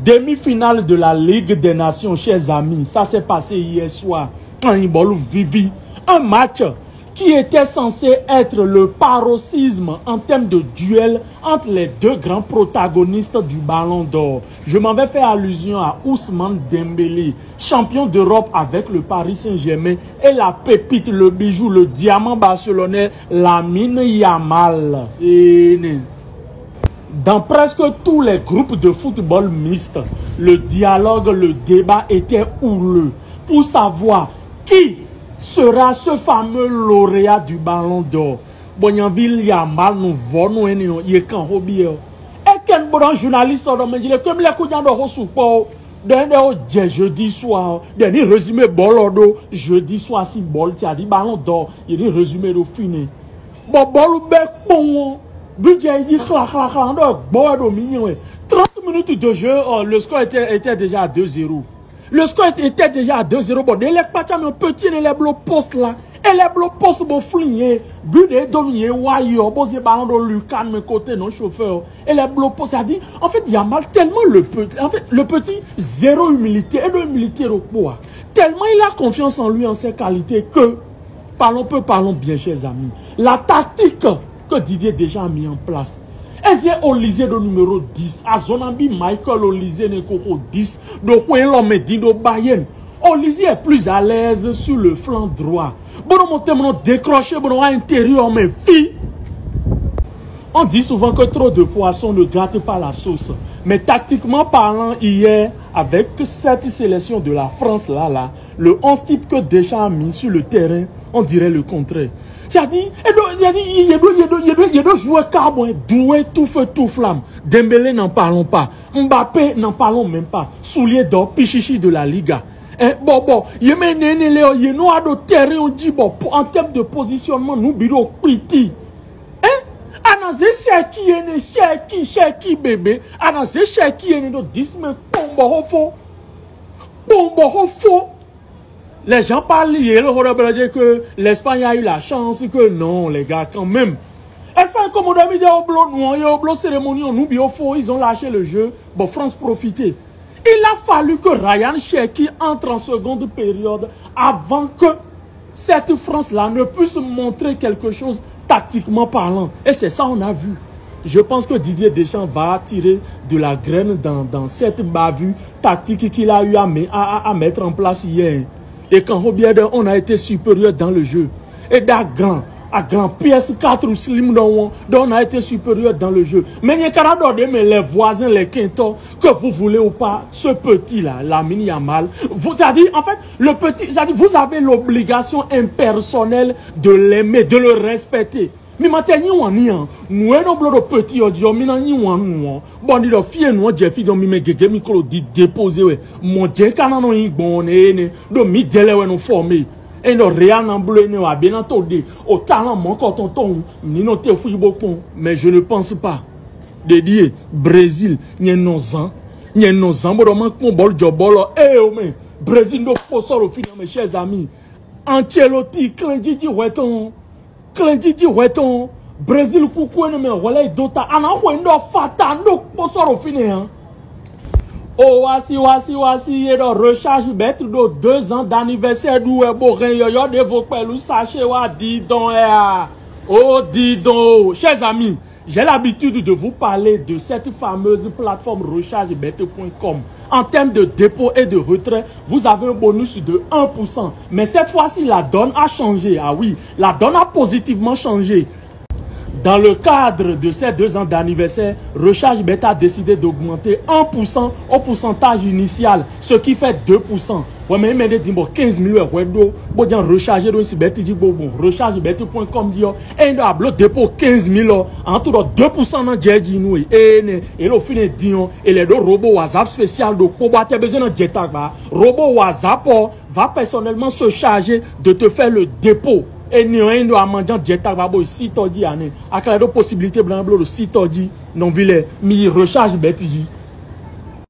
Demi-finale de la Ligue des Nations, chers amis. Ça s'est passé hier soir. Un match qui était censé être le paroxysme en termes de duel entre les deux grands protagonistes du Ballon d'Or. Je m'en vais faire allusion à Ousmane Dembélé, champion d'Europe avec le Paris Saint-Germain, et la pépite, le bijou, le diamant barcelonais, Lamine Yamal. Dans presque tous les groupes de football mixte, le dialogue, le débat était houleux pour savoir qui sera ce fameux lauréat du Ballon d'Or. Bonyanville Yamal nous voit il est quand hobby. Et quel bon journaliste il est comme les coups de support. Jeudi soir, dernier résumé bolodo, jeudi soir si bol tu as dit Ballon d'Or, il dit résumé de fini. Bon bol bec bon. Budget dit 30 minutes de jeu, le score était déjà à 2-0. Le score était déjà à 2-0. Bon, les patins un petit les blocs post là. Et les blocs post bon flingué. Budget dominié wayo. Bon c'est ballon de Lucan mais côté non chauffeur. Et les blocs post a dit en fait il y a mal tellement le petit. En fait le petit zéro humilité et de humilité au poids. Tellement il a confiance en lui en ses qualités que parlons bien chers amis. La tactique que Didier déjà a mis en place. Eze Olysée de numéro 10. Azonambi Michael Olysée Nekoko 10. De Huelom Medindo Bayern. Olysée est plus à l'aise sur le flanc droit. Bon, on décroché, bon, intérieur, mais fi. On dit souvent que trop de poissons ne gâtent pas la sauce. Mais tactiquement parlant, hier, avec cette sélection de la France là, le 11 type que Deschamps a mis sur le terrain, on dirait le contraire. C'est-à-dire, il y a deux joueurs carbone, doués, tout feu, tout flamme. Dembélé, n'en parlons pas. Mbappé, n'en parlons même pas. Soulier d'or, pichichi de la Liga. Bon, il y a de terrain, on dit, bon, en termes de positionnement, nous, bidons, petit. Anaze Cheki bébé. Anaze Cheki est de 10 mais Pombo faux. Les gens parlent hier que l'Espagne a eu la chance que non, les gars, quand même. Espagne, comme on a mis au blanc cérémonie, on oublie au faux, ils ont lâché le jeu. Bon, France profitait. Il a fallu que Ryan Cherki entre en seconde période avant que cette France-là ne puisse montrer quelque chose tactiquement parlant. Et c'est ça qu'on a vu. Je pense que Didier Deschamps va tirer de la graine dans cette bavure tactique qu'il a eu à mettre en place hier. Et quand on a été supérieur dans le jeu. Et à grand PS4 slim dont on a été supérieur dans le jeu. Mais les voisins, les quintons, que vous voulez ou pas, ce petit-là, Lamine Yamal, vous avez dit, en fait, le petit, vous avez l'obligation impersonnelle de l'aimer, de le respecter. Mais maintenant, nous sommes petit, bon, dit fille, nous, Jeffy, donc, mais micro dit déposer, mon Dieu, quand on est bon, donc, mi délai, nous former. Et nous, rien en bleu, nous, à bien entendu, au talent, mon coton, nous, nous, beaucoup, mais je ne pense pas. Dédié, Brésil, n'y nos ans, bon, bol, jobolo, mais, Brésil, nous, pour ça, au final, mes chers amis, Ancelotti, Clendidi, Weton, Brésil, coucou, mais relais d'Ota, Anahouendo, Fata, nous, pour ça, au final, oh, voici, et de recharge bête de 2 ans d'anniversaire d'où est beau, rien, de vos pelous, sachez, dis donc, oh, dis donc, chers amis, j'ai l'habitude de vous parler de cette fameuse plateforme rechargebête.com. En termes de dépôt et de retrait, vous avez un bonus de 1%. Mais cette fois-ci, la donne a changé. Ah oui, la donne a positivement changé. Dans le cadre de ces 2 ans d'anniversaire, Recharge Bête a décidé d'augmenter 1% au pourcentage initial, ce qui fait 2%. Ouais, mais il dit 15 000 euros. Bon, recharger aussi bête, dit bon, rechargebête.com dit et il a dépôt 15 000 entre 2% dans Djedji nous et le fin dit et les deux robots WhatsApp spécial de pour avoir besoin de Jetak robot WhatsApp va personnellement se charger de te faire le dépôt. Et nous avons un mandat de Jetak Babo, si tu dis, à la possibilité de si tu dis, non, il recharge bête.